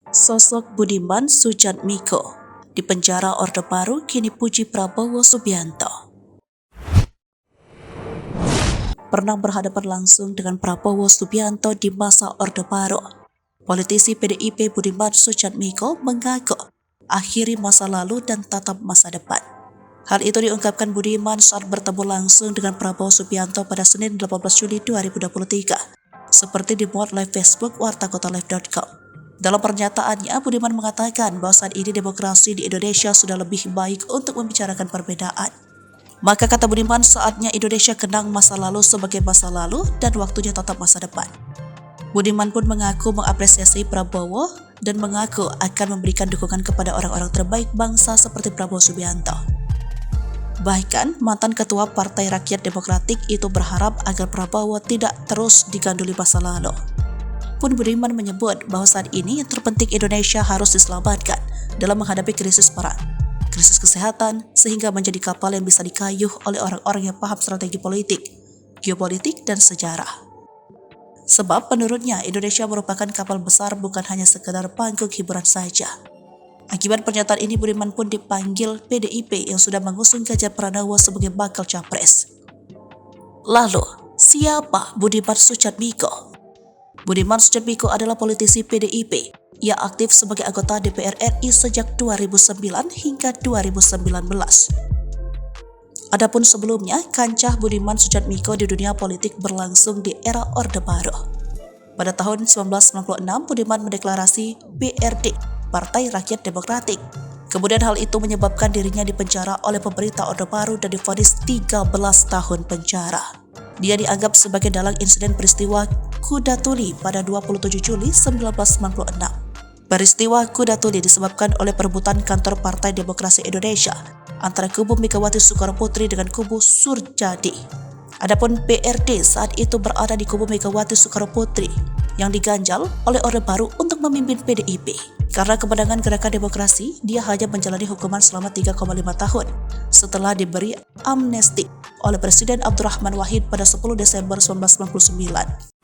Sosok Budiman Sujatmiko di penjara Orde Baru kini puji Prabowo Subianto. Pernah berhadapan langsung dengan Prabowo Subianto di masa Orde Baru, politisi PDIP Budiman Sujatmiko mengaku akhiri masa lalu dan tatap masa depan. Hal itu diungkapkan Budiman saat bertemu langsung dengan Prabowo Subianto pada Senin 18 Juli 2023, seperti dimuat live Facebook wartakotalive.com. Dalam pernyataannya, Budiman mengatakan bahwa saat ini demokrasi di Indonesia sudah lebih baik untuk membicarakan perbedaan. Maka kata Budiman, saatnya Indonesia kenang masa lalu sebagai masa lalu dan waktunya tatap masa depan. Budiman pun mengaku mengapresiasi Prabowo dan mengaku akan memberikan dukungan kepada orang-orang terbaik bangsa seperti Prabowo Subianto. Bahkan, mantan ketua Partai Rakyat Demokratik itu berharap agar Prabowo tidak terus diganduli masa lalu. Pun Budiman menyebut bahwa saat ini yang terpenting Indonesia harus diselamatkan dalam menghadapi krisis perang, krisis kesehatan, sehingga menjadi kapal yang bisa dikayuh oleh orang-orang yang paham strategi politik, geopolitik, dan sejarah. Sebab menurutnya Indonesia merupakan kapal besar bukan hanya sekedar panggung hiburan saja. Akibat pernyataan ini Budiman pun dipanggil PDIP yang sudah mengusung Ganjar Pranowo sebagai bakal capres. Lalu, siapa Budiman Sujatmiko? Budiman Sujatmiko adalah politisi PDIP yang aktif sebagai anggota DPR RI sejak 2009 hingga 2019. Adapun sebelumnya, kancah Budiman Sujatmiko di dunia politik berlangsung di era Orde Baru. Pada tahun 1996, Budiman mendeklarasi PRD, Partai Rakyat Demokratik. Kemudian hal itu menyebabkan dirinya dipenjara oleh pemerintah Orde Baru dan divonis 13 tahun penjara. Dia dianggap sebagai dalang insiden peristiwa Kuda Tuli pada 27 Juli 1996. Peristiwa Kuda Tuli disebabkan oleh perebutan kantor Partai Demokrasi Indonesia antara kubu Megawati Soekarnoputri dengan kubu Surjadi. Adapun PRD saat itu berada di kubu Megawati Soekarnoputri yang diganjal oleh Orde Baru untuk memimpin PDIP. Karena kemenangan Gerakan Demokrasi, dia hanya menjalani hukuman selama 3,5 tahun setelah diberi amnesti oleh Presiden Abdurrahman Wahid pada 10 Desember 1999.